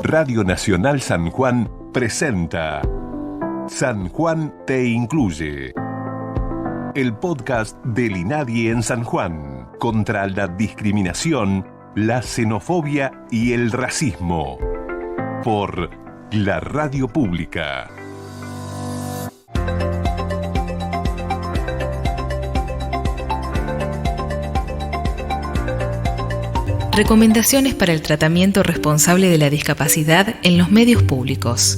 Radio Nacional San Juan presenta San Juan te incluye. El podcast del INADI en San Juan contra la discriminación, la xenofobia y el racismo. Por la radio pública. Recomendaciones para el tratamiento responsable de la discapacidad en los medios públicos.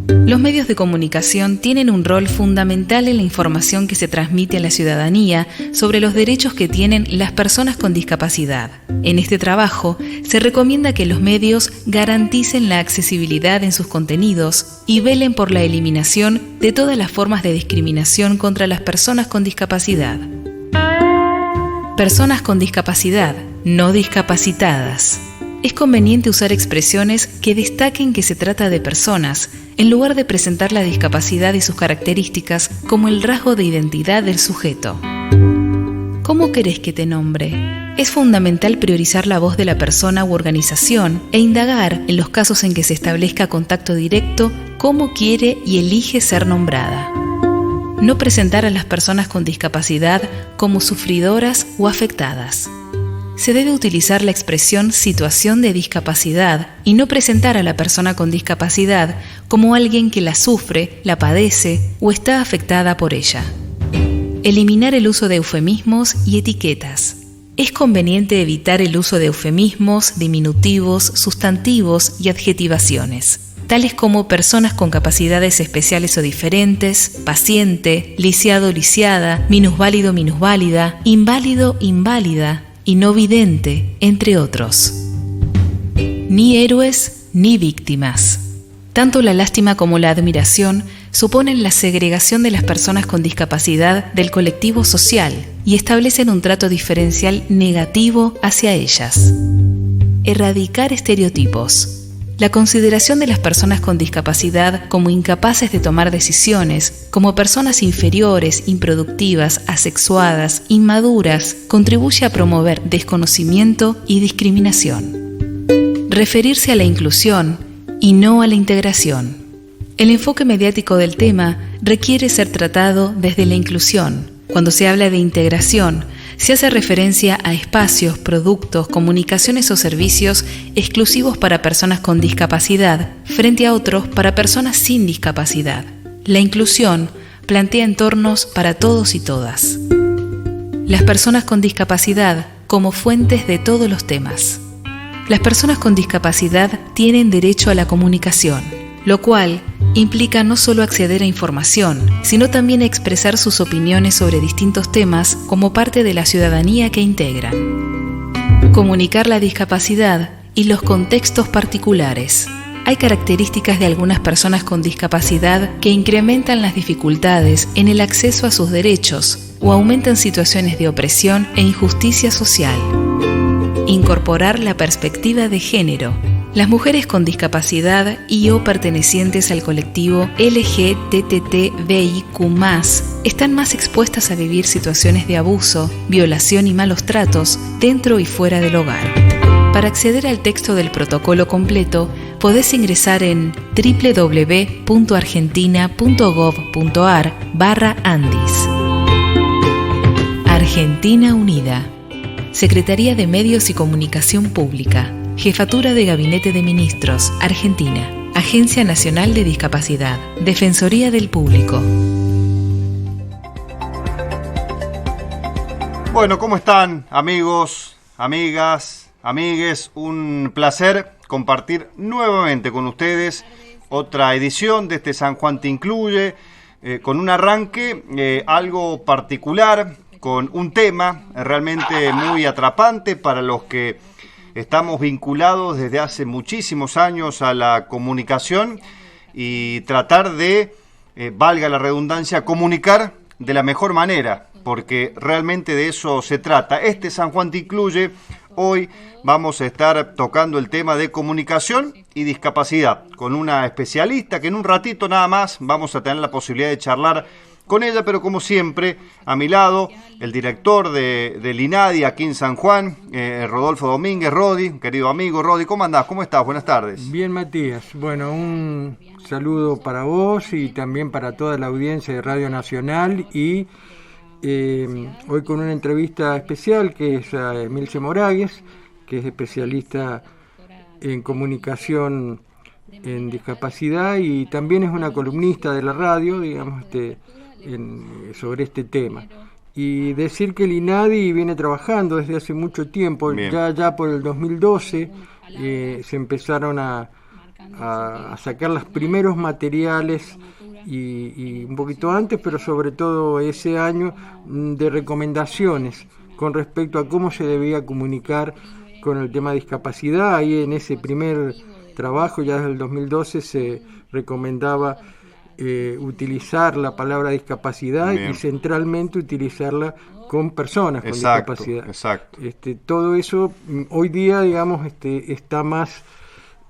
Los medios de comunicación tienen un rol fundamental en la información que se transmite a la ciudadanía sobre los derechos que tienen las personas con discapacidad. En este trabajo, se recomienda que los medios garanticen la accesibilidad en sus contenidos y velen por la eliminación de todas las formas de discriminación contra las personas con discapacidad. Personas con discapacidad, no discapacitadas. Es conveniente usar expresiones que destaquen que se trata de personas, en lugar de presentar la discapacidad y sus características como el rasgo de identidad del sujeto. ¿Cómo querés que te nombre? Es fundamental priorizar la voz de la persona u organización e indagar, en los casos en que se establezca contacto directo, cómo quiere y elige ser nombrada. No presentar a las personas con discapacidad como sufridoras o afectadas. Se debe utilizar la expresión situación de discapacidad y no presentar a la persona con discapacidad como alguien que la sufre, la padece o está afectada por ella. Eliminar el uso de eufemismos y etiquetas. Es conveniente evitar el uso de eufemismos, diminutivos, sustantivos y adjetivaciones, tales como personas con capacidades especiales o diferentes, paciente, lisiado, lisiada, minusválido, minusválida, inválido, inválida y no vidente, entre otros. Ni héroes ni víctimas. Tanto la lástima como la admiración suponen la segregación de las personas con discapacidad del colectivo social y establecen un trato diferencial negativo hacia ellas. Erradicar estereotipos. La consideración de las personas con discapacidad como incapaces de tomar decisiones, como personas inferiores, improductivas, asexuadas, inmaduras, contribuye a promover desconocimiento y discriminación. Referirse a la inclusión y no a la integración. El enfoque mediático del tema requiere ser tratado desde la inclusión. Cuando se habla de integración, se hace referencia a espacios, productos, comunicaciones o servicios exclusivos para personas con discapacidad frente a otros para personas sin discapacidad. La inclusión plantea entornos para todos y todas. Las personas con discapacidad como fuentes de todos los temas. Las personas con discapacidad tienen derecho a la comunicación, lo cual implica no solo acceder a información, sino también expresar sus opiniones sobre distintos temas como parte de la ciudadanía que integran. Comunicar la discapacidad y los contextos particulares. Hay características de algunas personas con discapacidad que incrementan las dificultades en el acceso a sus derechos o aumentan situaciones de opresión e injusticia social. Incorporar la perspectiva de género. Las mujeres con discapacidad y o pertenecientes al colectivo LGTTIQ+, están más expuestas a vivir situaciones de abuso, violación y malos tratos dentro y fuera del hogar. Para acceder al texto del protocolo completo, podés ingresar en www.argentina.gov.ar/Andis. Argentina Unida. Secretaría de Medios y Comunicación Pública. Jefatura de Gabinete de Ministros, Argentina. Agencia Nacional de Discapacidad. Defensoría del Público. Bueno, ¿cómo están, amigos, amigas, amigues? Un placer compartir nuevamente con ustedes otra edición de este San Juan te incluye, con un arranque algo particular, con un tema realmente muy atrapante para los que estamos vinculados desde hace muchísimos años a la comunicación y tratar de, valga la redundancia, comunicar de la mejor manera, porque realmente de eso se trata. Este San Juan te incluye. Hoy vamos a estar tocando el tema de comunicación y discapacidad con una especialista que en un ratito nada más vamos a tener la posibilidad de charlar con ella, pero como siempre, a mi lado, el director del INADI aquí en San Juan, Rodolfo Domínguez. Rodi, querido amigo. Rodi, ¿cómo andás? ¿Cómo estás? Buenas tardes. Bien, Matías. Bueno, un saludo para vos y también para toda la audiencia de Radio Nacional y hoy con una entrevista especial que es a Emilce Moragues, que es especialista en comunicación en discapacidad y también es una columnista de la radio, digamos, sobre este tema. Y decir que el INADI viene trabajando desde hace mucho tiempo, ya por el 2012 se empezaron a sacar los primeros materiales y un poquito antes, pero sobre todo ese año, de recomendaciones con respecto a cómo se debía comunicar con el tema de discapacidad. Ahí en ese primer trabajo, ya desde el 2012, se recomendaba utilizar la palabra discapacidad y centralmente utilizarla con personas con discapacidad. Exacto. Todo eso hoy día, digamos, está más...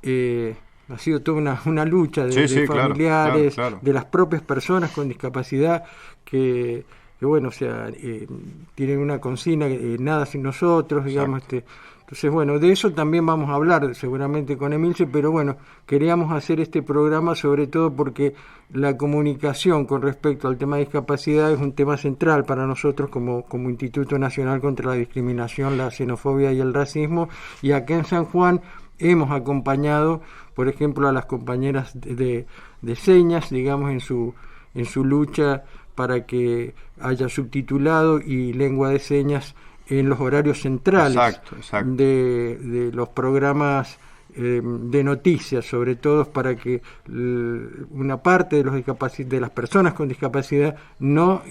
ha sido toda una lucha de familiares, claro. De las propias personas con discapacidad que bueno, o sea, tienen una consigna, nada sin nosotros, digamos. Entonces, bueno, de eso también vamos a hablar seguramente con Emilce, pero bueno, queríamos hacer este programa sobre todo porque la comunicación con respecto al tema de discapacidad es un tema central para nosotros como Instituto Nacional contra la Discriminación, la Xenofobia y el Racismo, y acá en San Juan hemos acompañado, por ejemplo, a las compañeras de señas, digamos, en su lucha para que haya subtitulado y lengua de señas en los horarios centrales de los programas de noticias, sobre todo para que una parte de las personas con discapacidad no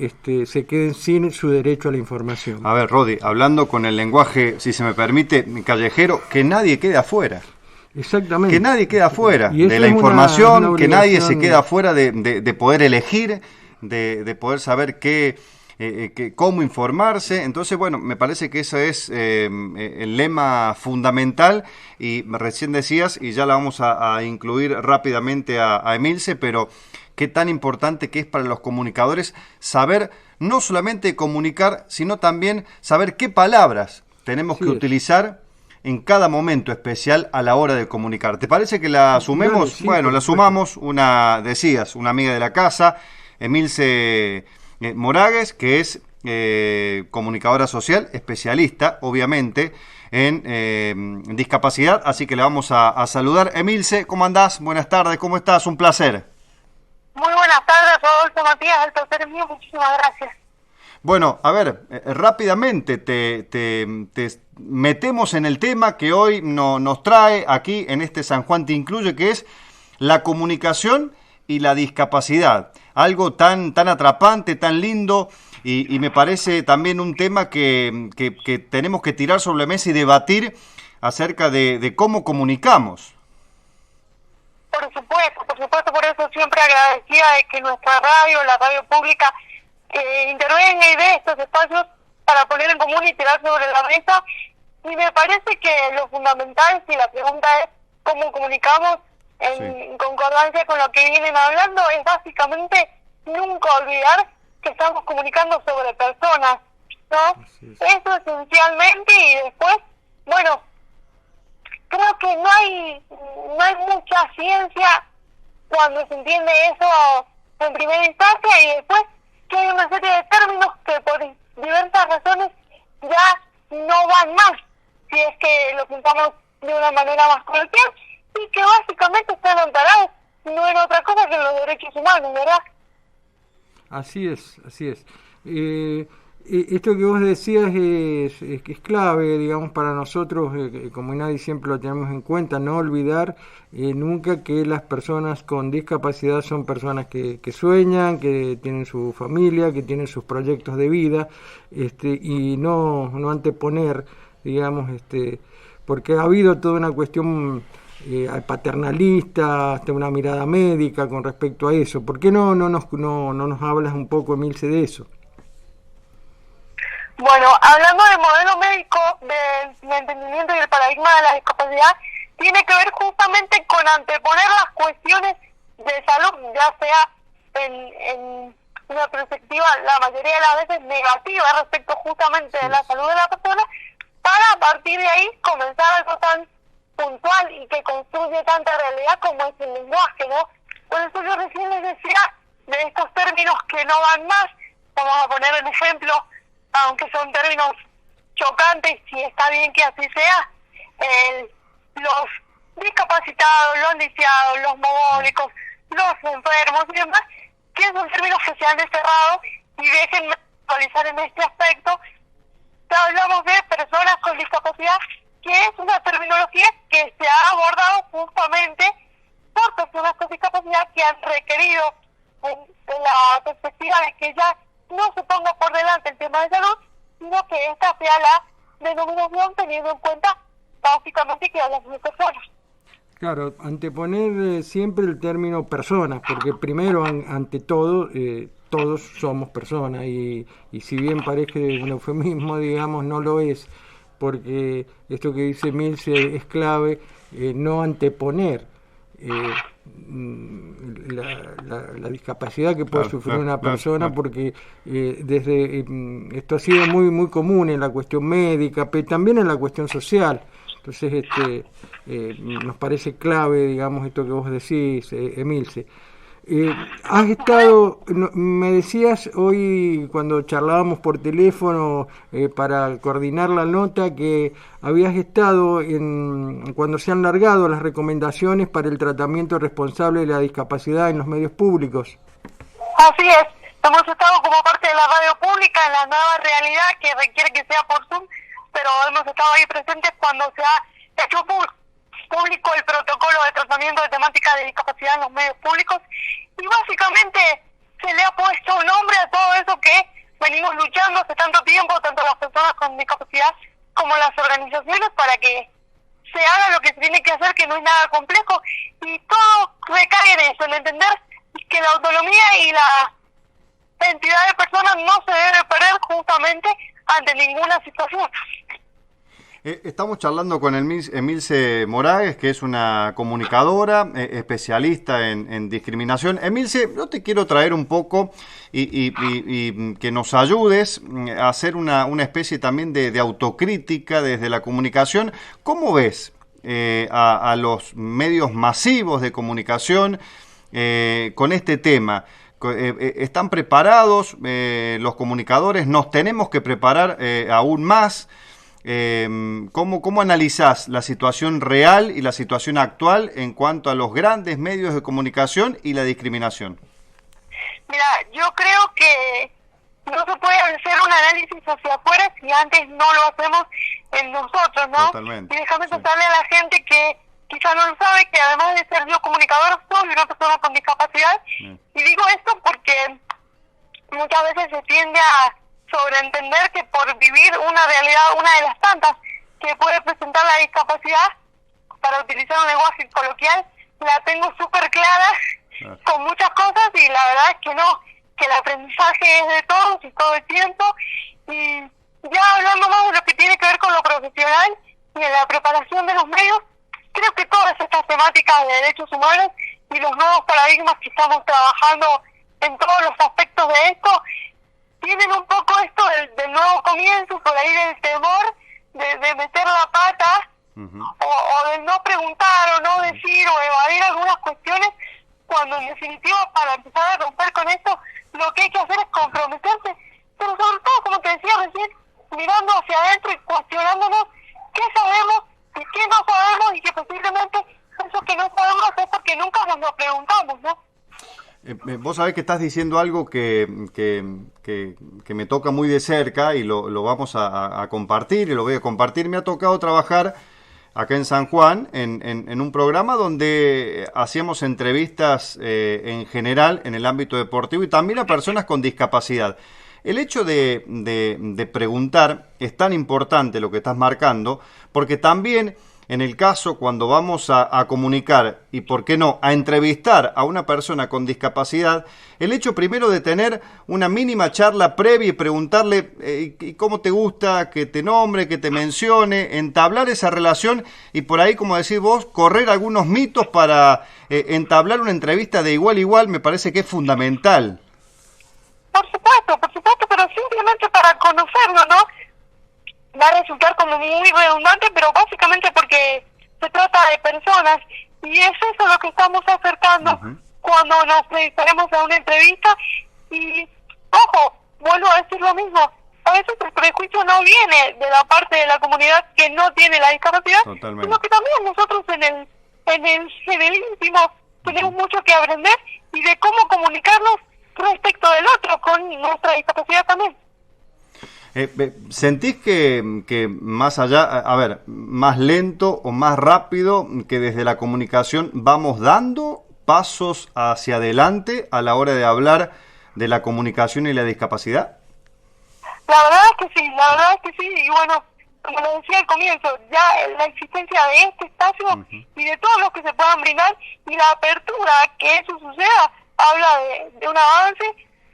se queden sin su derecho a la información. A ver, Rodi, hablando con el lenguaje, si se me permite, callejero, que nadie quede afuera. Exactamente. Que nadie quede afuera de la información, que nadie se quede afuera de poder elegir, de poder saber cómo informarse. Entonces, bueno, me parece que ese es el lema fundamental, y recién decías, y ya la vamos a incluir rápidamente a Emilce, pero qué tan importante que es para los comunicadores saber no solamente comunicar, sino también saber qué palabras tenemos que utilizar en cada momento especial a la hora de comunicar. ¿Te parece que la sumemos? Sí, bueno, la sumamos, una amiga de la casa, Emilce Moragues, que es comunicadora social, especialista, obviamente, en discapacidad, así que le vamos a saludar. Emilce, ¿cómo andás? Buenas tardes, ¿cómo estás? Un placer. Muy buenas tardes, Rodolfo, Matías, el placer es mío, muchísimas gracias. Bueno, a ver, rápidamente te metemos en el tema que hoy nos trae aquí en este San Juan Te Incluye, que es la comunicación y la discapacidad. Algo tan atrapante, tan lindo, y me parece también un tema que tenemos que tirar sobre la mesa y debatir acerca de cómo comunicamos. Por supuesto, por eso siempre agradecida de que nuestra radio, la radio pública, intervenga y dé estos espacios para poner en común y tirar sobre la mesa. Y me parece que lo fundamental, si la pregunta es cómo comunicamos, en concordancia con lo que vienen hablando, es básicamente nunca olvidar que estamos comunicando sobre personas, ¿no? Eso esencialmente, y después, bueno, creo que no hay mucha ciencia cuando se entiende eso en primera instancia, y después que hay una serie de términos que por diversas razones ya no van más, si es que lo pintamos de una manera más coloquial, y que básicamente están amparados no en otra cosa que en los derechos humanos, ¿verdad? Así es. Esto que vos decías es clave, digamos, para nosotros, como nadie siempre lo tenemos en cuenta, no olvidar nunca que las personas con discapacidad son personas que sueñan, que tienen su familia, que tienen sus proyectos de vida, y no anteponer, digamos, porque ha habido toda una cuestión paternalista, hasta una mirada médica con respecto a eso. ¿Por qué no nos hablas un poco, Emilce, de eso? Bueno, hablando del modelo médico, del entendimiento y el paradigma de la discapacidad, tiene que ver justamente con anteponer las cuestiones de salud, ya sea en una perspectiva la mayoría de las veces negativa respecto justamente de la salud de la persona, para a partir de ahí comenzar algo tan puntual y que construye tanta realidad como es el lenguaje, ¿no? Por eso yo recién les decía de estos términos que no van más. Vamos a poner un ejemplo, aunque son términos chocantes, y está bien que así sea, los discapacitados, los lisiados, los mogólicos, los enfermos y demás, que son términos que se han desterrado, y déjenme actualizar en este aspecto. Hablamos de personas con discapacidad, que es una terminología que se ha abordado justamente por personas con discapacidad que han requerido en la perspectiva de que ya no se ponga por delante el tema de salud, sino que esta sea la denominación teniendo en cuenta básicamente que hablamos de personas. Claro, anteponer siempre el término personas, porque primero, ante todo, todos somos personas, y si bien parece un eufemismo, digamos, no lo es, porque esto que dice Milce es clave, no anteponer la discapacidad que puede sufrir una persona, porque desde esto ha sido muy común en la cuestión médica, pero también en la cuestión social. Entonces nos parece clave, digamos, esto que vos decís, Emilce. Has estado, me decías hoy cuando charlábamos por teléfono para coordinar la nota, que habías estado cuando se han largado las recomendaciones para el tratamiento responsable de la discapacidad en los medios públicos. Así es, hemos estado como parte de la radio pública en la nueva realidad que requiere que sea por Zoom, pero hemos estado ahí presentes cuando se ha hecho público el protocolo de tratamiento de temática de discapacidad en los medios públicos, y básicamente se le ha puesto un nombre a todo eso que venimos luchando hace tanto tiempo, tanto las personas con discapacidad como las organizaciones, para que se haga lo que se tiene que hacer, que no es nada complejo, y todo recae en eso, en entender que la autonomía y la entidad de personas no se debe perder justamente ante ninguna situación. Estamos charlando con Emilce Moragues, que es una comunicadora, especialista en discriminación. Emilce, yo te quiero traer un poco y que nos ayudes a hacer una especie también de autocrítica desde la comunicación. ¿Cómo ves a los medios masivos de comunicación con este tema? ¿Están preparados los comunicadores? ¿Nos tenemos que preparar aún más? ¿Cómo analizás la situación real y la situación actual en cuanto a los grandes medios de comunicación y la discriminación? Mira, yo creo que no se puede hacer un análisis hacia afuera si antes no lo hacemos en nosotros, ¿no? Totalmente. Y déjame contarle a la gente que quizá no lo sabe, que además de ser yo comunicador, soy una persona con discapacidad. Y digo esto porque muchas veces se tiende a sobreentender que por vivir una realidad, una de las tantas que puede presentar la discapacidad, para utilizar un lenguaje coloquial, la tengo súper clara con muchas cosas, y la verdad es que no, que el aprendizaje es de todos y todo el tiempo. Y ya hablando más de lo que tiene que ver con lo profesional y en la preparación de los medios, creo que todas estas temáticas de derechos humanos y los nuevos paradigmas que estamos trabajando en todos los aspectos de esto, tienen un poco esto del nuevo comienzo, por ahí del temor de meter la pata, o de no preguntar o no decir o evadir algunas cuestiones, cuando en definitiva para empezar a romper con esto lo que hay que hacer es comprometerse, pero sobre todo, como te decía recién, mirando hacia adentro y cuestionándonos qué sabemos y qué no sabemos, y que posiblemente eso que no sabemos es porque nunca nos lo preguntamos, ¿no? Vos sabés que estás diciendo algo que me toca muy de cerca, y lo vamos a compartir, y lo voy a compartir. Me ha tocado trabajar acá en San Juan en un programa donde hacíamos entrevistas en general en el ámbito deportivo y también a personas con discapacidad. El hecho de preguntar es tan importante, lo que estás marcando, porque también en el caso cuando vamos a comunicar y, ¿por qué no?, a entrevistar a una persona con discapacidad, el hecho primero de tener una mínima charla previa y preguntarle cómo te gusta que te nombre, que te mencione, entablar esa relación y por ahí, como decís vos, correr algunos mitos para entablar una entrevista de igual a igual, me parece que es fundamental. Por supuesto, pero simplemente para conocerlo, ¿no? Va a resultar como muy redundante, pero básicamente porque se trata de personas, y es eso lo que estamos acercando cuando nos predisponemos a una entrevista. Y, ojo, vuelvo a decir lo mismo, a veces el prejuicio no viene de la parte de la comunidad que no tiene la discapacidad, sino que también nosotros en el íntimo tenemos mucho que aprender y de cómo comunicarnos respecto del otro con nuestra discapacidad también. ¿Sentís que más allá, más lento o más rápido que desde la comunicación vamos dando pasos hacia adelante a la hora de hablar de la comunicación y la discapacidad? La verdad es que sí, y bueno, como lo decía al comienzo, ya la existencia de este espacio y de todos los que se puedan brindar y la apertura que eso suceda, habla de un avance.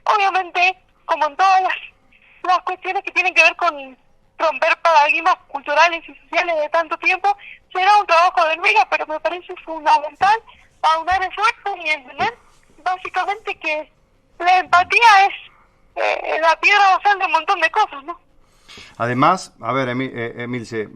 Obviamente, como en todas las cuestiones que tienen que ver con romper paradigmas culturales y sociales de tanto tiempo, será un trabajo de hormiga, pero me parece fundamental aunar esfuerzos y entender básicamente que la empatía es la piedra basal de un montón de cosas, ¿no? Además, Emilce,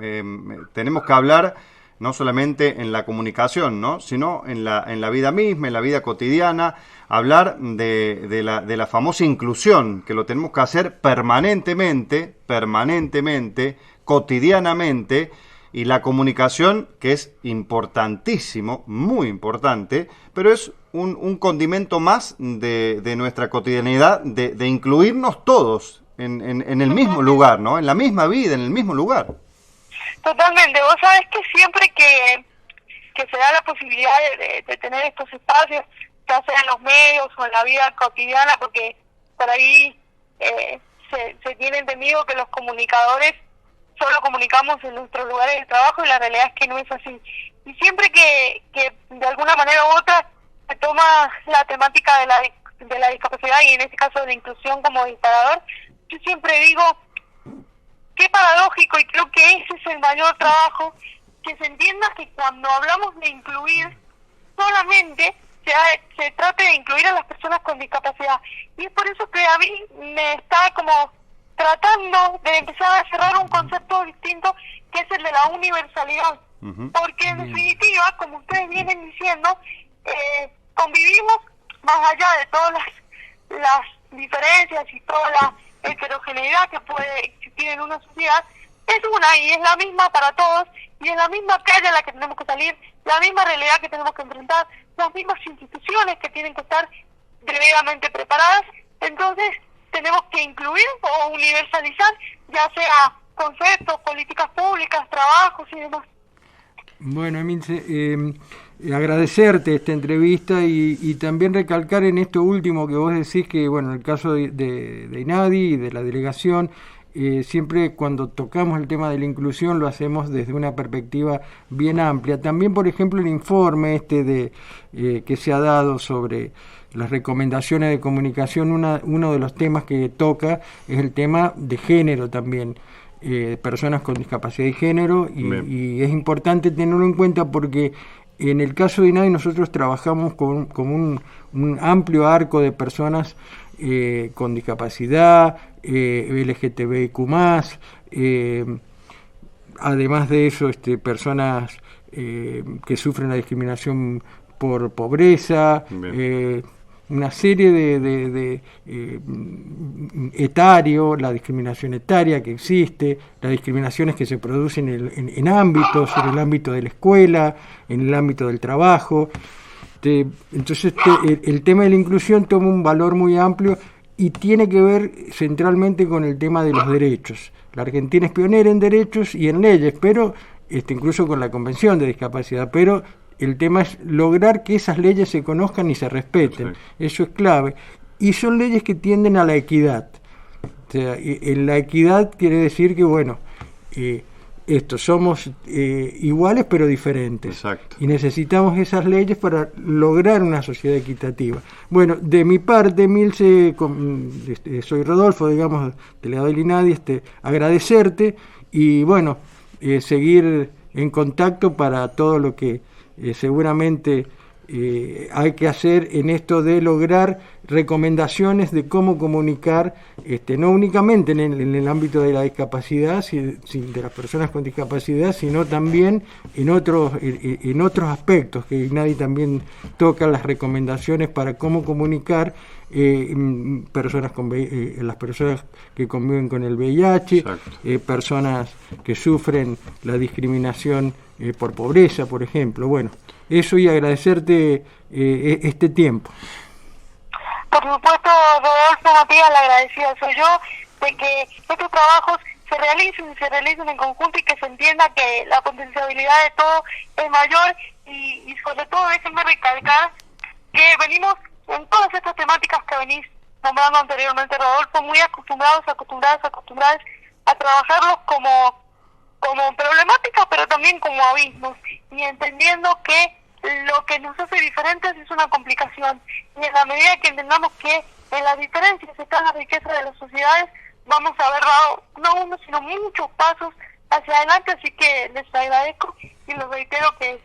tenemos que hablar no solamente en la comunicación, ¿no?, sino en la vida misma, en la vida cotidiana, hablar de la famosa inclusión, que lo tenemos que hacer permanentemente, cotidianamente, y la comunicación, que es importantísimo, muy importante, pero es un condimento más de nuestra cotidianidad, de incluirnos todos en el mismo lugar, ¿no?, en la misma vida, en el mismo lugar. Totalmente. Vos sabés que siempre que se da la posibilidad de tener estos espacios, ya sea en los medios o en la vida cotidiana, porque por ahí se tiene entendido que los comunicadores solo comunicamos en nuestros lugares de trabajo, y la realidad es que no es así. Y siempre que de alguna manera u otra se toma la temática de la discapacidad, y en este caso de la inclusión como disparador, yo siempre digo, qué paradójico, y creo que ese es el mayor trabajo, que se entienda que cuando hablamos de incluir, solamente se trate de incluir a las personas con discapacidad. Y es por eso que a mí me está como tratando de empezar a cerrar un concepto distinto, que es el de la universalidad. Porque en definitiva, como ustedes vienen diciendo, convivimos más allá de todas las diferencias y toda la heterogeneidad que puede existir en una sociedad. Es una y es la misma para todos, y es la misma calle a la que tenemos que salir, la misma realidad que tenemos que enfrentar, las mismas instituciones que tienen que estar debidamente preparadas. Entonces tenemos que incluir o universalizar, ya sea conceptos, políticas públicas, trabajos y demás. Bueno, Emilce, agradecerte esta entrevista y también recalcar en esto último que vos decís, que bueno, en el caso de INADI y de la delegación, siempre cuando tocamos el tema de la inclusión lo hacemos desde una perspectiva bien amplia. También, por ejemplo, el informe que se ha dado sobre las recomendaciones de comunicación, uno de los temas que toca es el tema de género también, personas con discapacidad de género, y es importante tenerlo en cuenta porque en el caso de INADI nosotros trabajamos con un amplio arco de personas con discapacidad, LGTBIQ+, además de eso personas que sufren la discriminación por pobreza, una serie de etario, la discriminación etaria que existe, las discriminaciones que se producen en ámbitos, en el ámbito de la escuela, en el ámbito del trabajo. Entonces el tema de la inclusión toma un valor muy amplio y tiene que ver centralmente con el tema de los derechos. La Argentina es pionera en derechos y en leyes, pero incluso con la Convención de Discapacidad, pero el tema es lograr que esas leyes se conozcan y se respeten. Sí. Eso es clave. Y son leyes que tienden a la equidad. O sea, en la equidad quiere decir que, bueno, somos iguales pero diferentes. Exacto. Y necesitamos esas leyes para lograr una sociedad equitativa. Bueno, de mi parte, Emilce, soy Rodolfo, digamos, delegado del INADI, agradecerte y, bueno, seguir en contacto para todo lo que seguramente hay que hacer en esto de lograr recomendaciones de cómo comunicar, no únicamente en el ámbito de la discapacidad, de las personas con discapacidad, sino también en otros aspectos, que nadie también toca las recomendaciones para cómo comunicar las personas que conviven con el VIH, personas que sufren la discriminación por pobreza, por ejemplo. Bueno, eso, y agradecerte este tiempo. Por supuesto, Rodolfo, Matías, la agradecida soy yo de que estos trabajos se realicen en conjunto y que se entienda que la potencialidad de todo es mayor y sobre todo déjenme recalcar que venimos en todas estas temáticas que venís nombrando anteriormente, Rodolfo, muy acostumbradas a trabajarlos como problemáticas, pero también como abismos, y entendiendo que lo que nos hace diferentes es una complicación, y en la medida que entendamos que en las diferencias está la riqueza de las sociedades, vamos a haber dado no uno sino muchos pasos hacia adelante. Así que les agradezco y les reitero que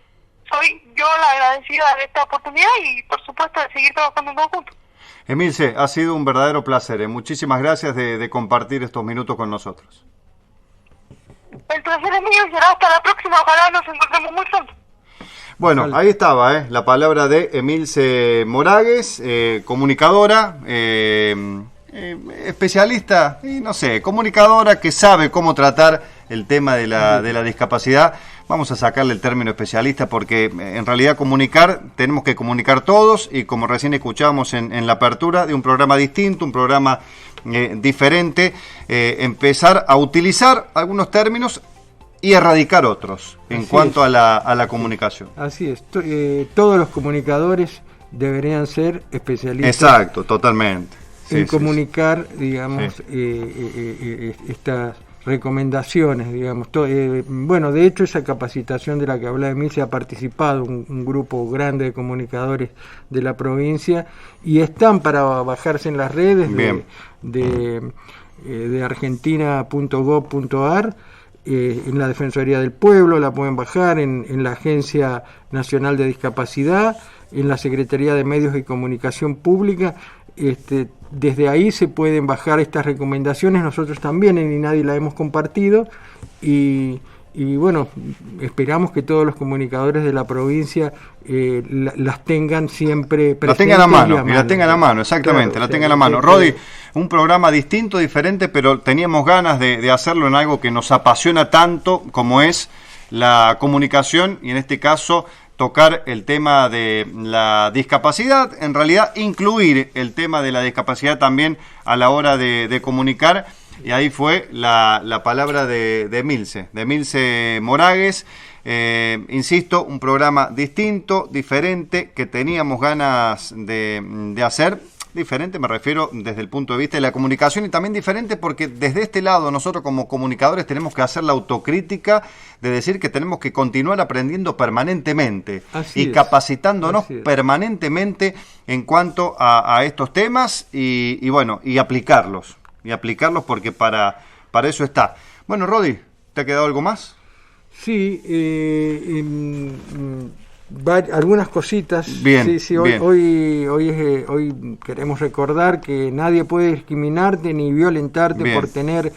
soy yo la agradecida de esta oportunidad y por supuesto de seguir trabajando en conjunto. Emilce, ha sido un verdadero placer. Muchísimas gracias de compartir estos minutos con nosotros. El placer es mío y será hasta la próxima. Ojalá nos encontremos muy pronto. Bueno, ahí estaba la palabra de Emilce Moragues, comunicadora, especialista, y no sé, comunicadora que sabe cómo tratar el tema de la discapacidad. Vamos a sacarle el término especialista porque en realidad tenemos que comunicar todos, y como recién escuchábamos en la apertura de un programa distinto, un programa diferente, empezar a utilizar algunos términos y erradicar otros en cuanto a la comunicación. Así es, todos los comunicadores deberían ser especialistas. Exacto, totalmente. En comunicar, digamos, estas recomendaciones, digamos. Bueno, de hecho, esa capacitación de la que hablaba Emilce ha participado un grupo grande de comunicadores de la provincia, y están para bajarse en las redes de argentina.gov.ar, en la Defensoría del Pueblo, la pueden bajar en la Agencia Nacional de Discapacidad, en la Secretaría de Medios y Comunicación Pública. Desde ahí se pueden bajar estas recomendaciones. Nosotros también en INADI la hemos compartido, y bueno, esperamos que todos los comunicadores de la provincia las tengan siempre presentes. La tengan a mano, exactamente, claro, la tengan a mano. Rodi, un programa distinto, diferente, pero teníamos ganas de hacerlo en algo que nos apasiona tanto como es la comunicación, y en este caso tocar el tema de la discapacidad, en realidad incluir el tema de la discapacidad también a la hora de comunicar, y ahí fue la palabra de Emilce Moragues. Insisto, un programa distinto, diferente, que teníamos ganas de hacer. Diferente me refiero desde el punto de vista de la comunicación, y también diferente porque desde este lado nosotros como comunicadores tenemos que hacer la autocrítica de decir que tenemos que continuar aprendiendo permanentemente capacitándonos permanentemente en cuanto a estos temas, y bueno, y aplicarlos porque para eso está. Bueno, Rodi, ¿te ha quedado algo más? Sí, algunas cositas. Bien, sí, bien. Hoy queremos recordar que nadie puede discriminarte ni violentarte por tener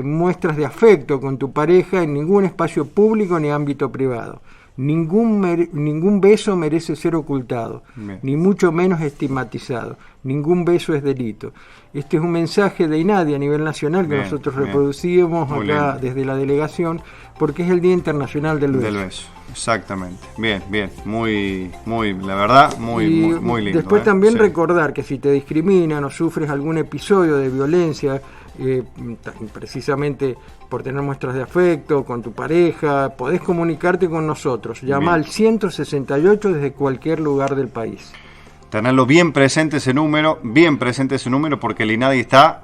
muestras de afecto con tu pareja en ningún espacio público ni ámbito privado. Ningún beso merece ser ocultado, ni mucho menos estigmatizado. Ningún beso es delito. Este es un mensaje de INADI a nivel nacional que nosotros reproducimos acá desde la delegación, porque es el Día Internacional del Beso. Exactamente. Bien. Muy, la verdad, muy lindo. Después también recordar que si te discriminan o sufres algún episodio de violencia, precisamente por tener muestras de afecto con tu pareja, podés comunicarte con nosotros. Llama al 168 desde cualquier lugar del país. Tenerlo bien presente ese número, porque el INADI está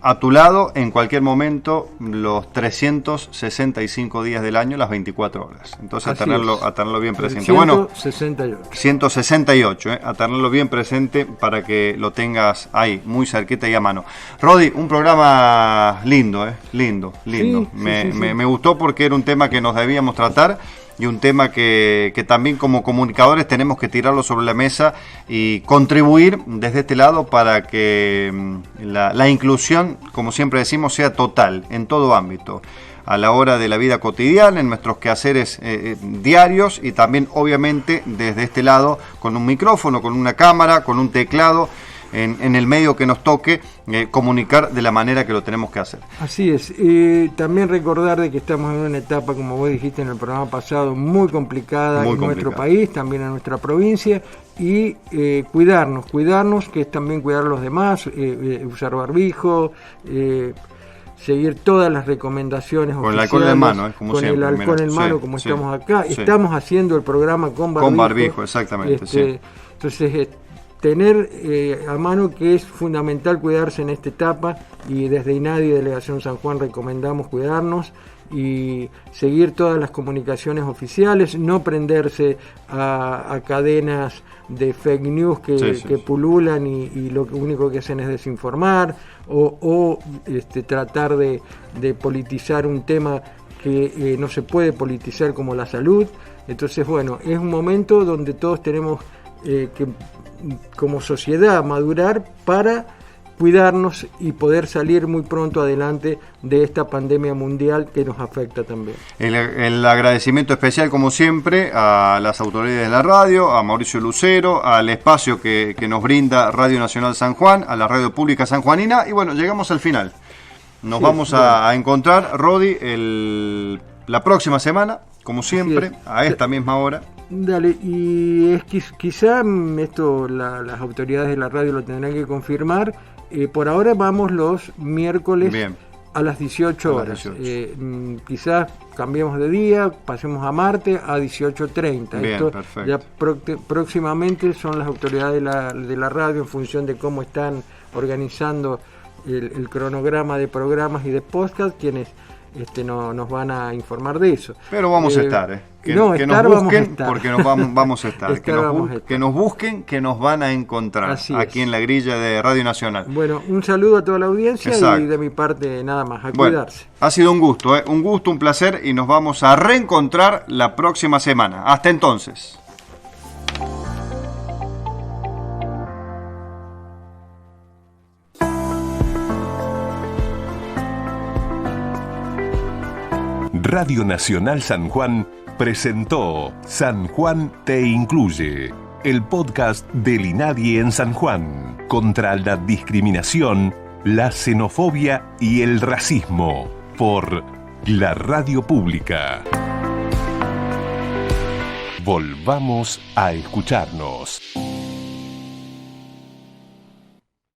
a tu lado en cualquier momento, los 365 días del año, las 24 horas. Entonces a tenerlo bien presente. 168, a tenerlo bien presente para que lo tengas ahí, muy cerquita y a mano. Rodi, un programa lindo, lindo. Me gustó porque era un tema que nos debíamos tratar. y un tema que también como comunicadores tenemos que tirarlo sobre la mesa y contribuir desde este lado para que la inclusión, como siempre decimos, sea total en todo ámbito, a la hora de la vida cotidiana, en nuestros quehaceres diarios, y también obviamente desde este lado con un micrófono, con una cámara, con un teclado, en el medio que nos toque, comunicar de la manera que lo tenemos que hacer. Así es. También recordar de que estamos en una etapa, como vos dijiste en el programa pasado, muy complicada nuestro país, también en nuestra provincia, y cuidarnos, que es también cuidar a los demás, usar barbijo, seguir todas las recomendaciones con el alcohol en mano, como con siempre, el alcohol en mano, como estamos acá. Estamos haciendo el programa con barbijo. Con barbijo, exactamente. Entonces, tener a mano que es fundamental cuidarse en esta etapa, y desde INADI, Delegación San Juan, recomendamos cuidarnos y seguir todas las comunicaciones oficiales, no prenderse a cadenas de fake news que pululan y lo único que hacen es desinformar o tratar de politizar un tema que no se puede politizar, como la salud. Entonces, bueno, es un momento donde todos tenemos que, como sociedad, madurar para cuidarnos y poder salir muy pronto adelante de esta pandemia mundial que nos afecta también. El agradecimiento especial, como siempre, a las autoridades de la radio, a Mauricio Lucero, al espacio que nos brinda Radio Nacional San Juan, a la radio pública sanjuanina, y bueno, llegamos al final. Nos vamos a encontrar, Rodi, la próxima semana, como siempre, a esta misma hora. Dale, y es quizá esto las autoridades de la radio lo tendrán que confirmar. Por ahora vamos los miércoles a las 18 horas. Quizás cambiemos de día, pasemos a martes a 18:30. Esto perfecto. Ya próximamente son las autoridades de la radio, en función de cómo están organizando el cronograma de programas y de podcast, quienes nos van a informar de eso. Pero vamos a estar, que nos busquen, porque vamos a estar. Que nos busquen, que nos van a encontrar aquí en la grilla de Radio Nacional. Bueno, un saludo a toda la audiencia. Exacto. Y de mi parte nada más, cuidarse. Ha sido un gusto, un placer, y nos vamos a reencontrar la próxima semana. Hasta entonces. Radio Nacional San Juan presentó San Juan te incluye, el podcast del INADI en San Juan, contra la discriminación, la xenofobia y el racismo, por la radio pública. Volvamos a escucharnos.